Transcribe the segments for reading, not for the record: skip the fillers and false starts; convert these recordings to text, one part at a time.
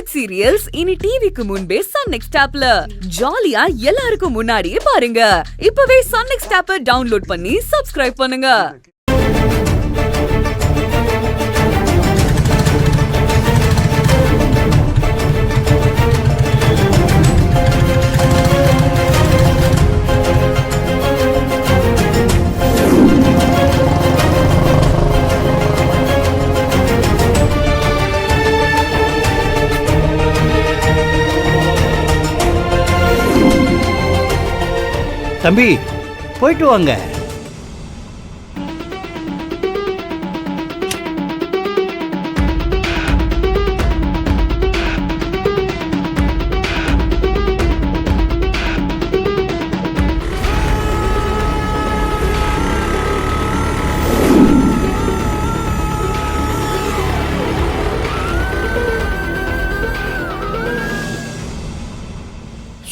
Web serials இனி டிவிக்கு முன்பே சன் நெக்ஸ்ட் ஆப்ல ஜாலியா எல்லாருக்கும் முன்னாடியே பாருங்க. இப்பவே சன் நெக்ஸ்ட் ஆப்பை டவுன்லோட் பண்ணி சப்ஸ்கிரைப் பண்ணுங்க. தம்பி போயிட்டு வாங்க.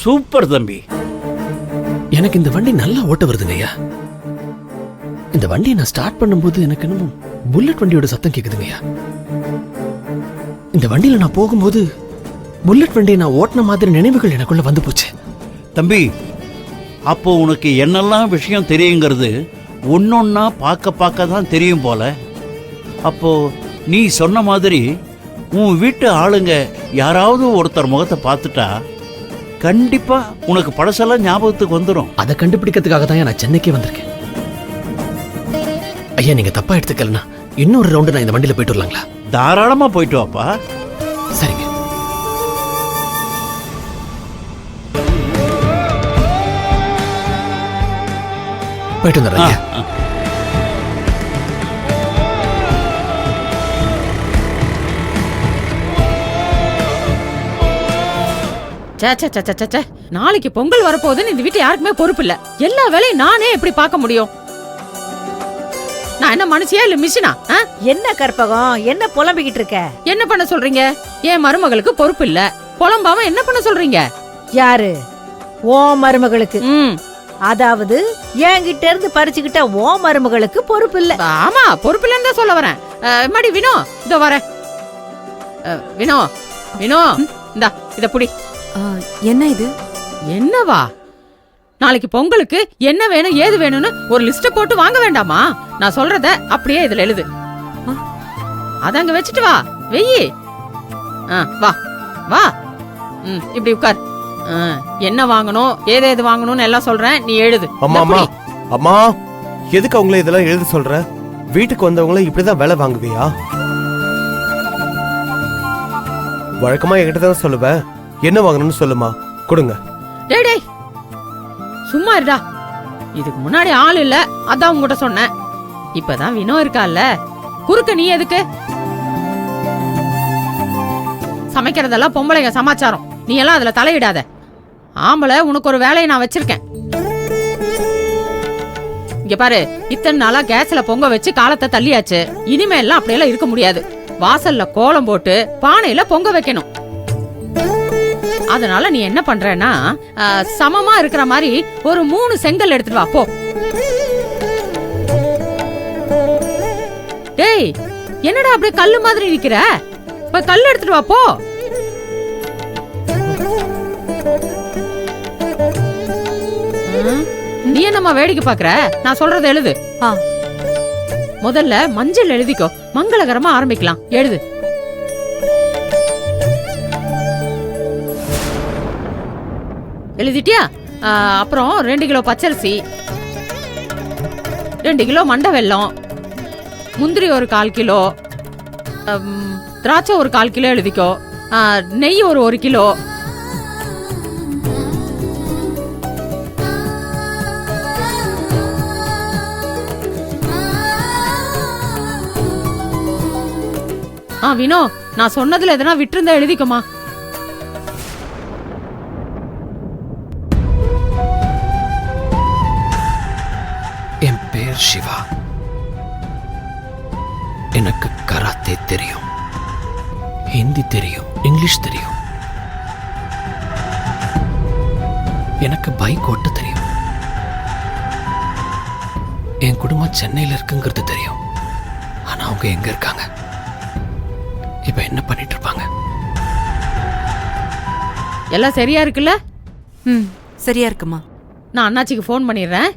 சூப்பர் தம்பி. எனக்கு இந்த வண்டி நல்லா ஓட்ட வருதுங்க ஐயா. இந்த வண்டியை நான் ஸ்டார்ட் பண்ணும்போது எனக்கு என்னமோ புல்லட் வண்டியோட சத்தம் கேக்குதுங்க ஐயா. இந்த வண்டியில நான் போகும்போது புல்லட் வண்டியை நான் ஓட்டின மாதிரி நினைவுகள் எனக்குள்ள வந்து போச்சு. தம்பி, அப்போ உனக்கு என்னெல்லாம் விஷயம் தெரியுங்கிறது ஒன்னொன்னா பார்க்க தான் தெரியும் போல. அப்போ நீ சொன்ன மாதிரி உன் வீட்டு ஆளுங்க யாராவது ஒருத்தர் முகத்தை பார்த்துட்டா கண்டிப்பா உனக்கு பழசெல்லாம் ஞாபகத்துக்கு வந்துடும். அதை கண்டுபிடிக்கிறதுக்காக தான் நான் சென்னைக்கே வந்திருக்கேன். ஐயா, நீங்க தப்பா எடுத்துக்கலனா இன்னொரு ரவுண்டு நான் இந்த வண்டியில போயிட்டு வரலாங்களா? தாராளமா போயிட்டு வாப்பா. சரிங்க. போயிட்டு வந்துடுறேன். நாளைக்கு பொங்கல் வரப்போகுதுன்னு இந்த வீட்டு யாருக்குமே பொறுப்பு இல்ல. எல்லா வேலையும் நானே எப்படி பார்க்க முடியும்? நான் என்ன மனுஷியா இல்ல மிஷினா? என்ன கற்பகம், என்ன புலம்பிக்கிட்டு இருக்க? என்ன பண்ண சொல்றீங்க? என் மருமகளுக்கு பொறுப்பு இல்ல, புலம்பாம என்ன பண்ண சொல்றீங்க? யாரு? ஓ மருமகளுக்கு. அதாவது என்கிட்ட இருந்து பறிச்சுக்கிட்ட ஓ மருமகளுக்கு பொறுப்பு இல்ல. ஆமா, பொறுப்பு இல்லன்னு தான் சொல்ல வரேன். மடி வினோ, இதோ வரேன். வினோ வினோ, இந்தா இத புடி. என்ன இது? என்னவா? நாளைக்கு பொங்கலுக்கு என்ன வேணும் ஏது வேணும்னு ஒரு லிஸ்ட் போட்டு வாங்க வேண்டாமா? நான் சொல்றத அப்படியே இதுல எழுது. அதங்க வச்சுட்டு வா, வெயி. வா வா, இப்படி உட்கார். என்ன வாங்கணும் ஏது வாங்கணும்னு எல்லாம் சொல்றேன், நீ எழுது. அம்மா அம்மா அம்மா, எதுக்கு அவங்கள இதெல்லாம் எழுத சொல்ற? வீட்டுக்கு வந்தவங்கள இப்படிதான் வேலை வாங்குவியா? வழக்கமா என்கிட்ட தான் சொல்லுவேன். என்ன வாங்கணும்னு சொல்லுமா, கொடுங்க. டேய் சும்மா இருடா. இதுக்கு முன்னாடி ஆள் இல்ல, அதான் உங்ககிட்ட சொன்னேன். இப்பதான் வினோ இருக்கால, குறுக்க நீ எதுக்கு? சமைக்கிறதெல்லாம் பொம்பளைங்க சமாச்சாரம், நீ எல்லாம் அதுல தலையிடாத. ஆம்பளை உனக்கு ஒரு வேலையை நான் வச்சிருக்கேன். இங்க பாரு, இத்தனை நாளா கேஸ்ல பொங்க வச்சு காலத்தை தள்ளியாச்சு. இனிமே எல்லாம் அப்படியெல்லாம் இருக்க முடியாது. வாசல்ல கோலம் போட்டு பானையில பொங்க வைக்கணும். அதனால நீ என்ன பண்றேன்னா, சமமா இருக்கிற மாதிரி ஒரு 3 செங்கல் எடுத்துட்டு வா போ. டேய், என்னடா அப்படியே கல்லு மாதிரி நிக்கிற? போய் கல்லு எடுத்துட்டு வா போ. நீ என்னம்மா வேடிக்கை பாக்குற? நான் சொல்றத எழுது. முதல்ல மஞ்சள் எழுதிக்கோ, மங்களகரமா ஆரம்பிக்கலாம். எழுது. எழுதிட்டியா? அப்புறம் 2 கிலோ பச்சரிசி, 2 கிலோ மண்டை வெல்லம், முந்திரி ஒரு 1/4 கிலோ, திராட்சை ஒரு 1/4 கிலோ எழுதிக்கோ, நெய் ஒரு 1 கிலோ. வினோ, நான் சொன்னதுல எதனா விட்டுருந்தா எழுதிக்கோமா. என் பேர் சிவா. எனக்கு கராத்தே தெரியும், ஹிந்தி தெரியும், இங்கிலீஷ் தெரியும். எனக்கு பைக் ஓட்ட தெரியும். என் குடும்பம் சென்னையில் இருக்குங்கிறது தெரியும். ஆனா அவங்க எங்க இருக்காங்க, இப்ப என்ன பண்ணிட்டு இருப்பாங்க? எல்லாம் சரியா இருக்குல்ல? ம் சரியா இருக்குமா. நான் அண்ணாச்சிக்கு ஃபோன் பண்ணிடுறேன்.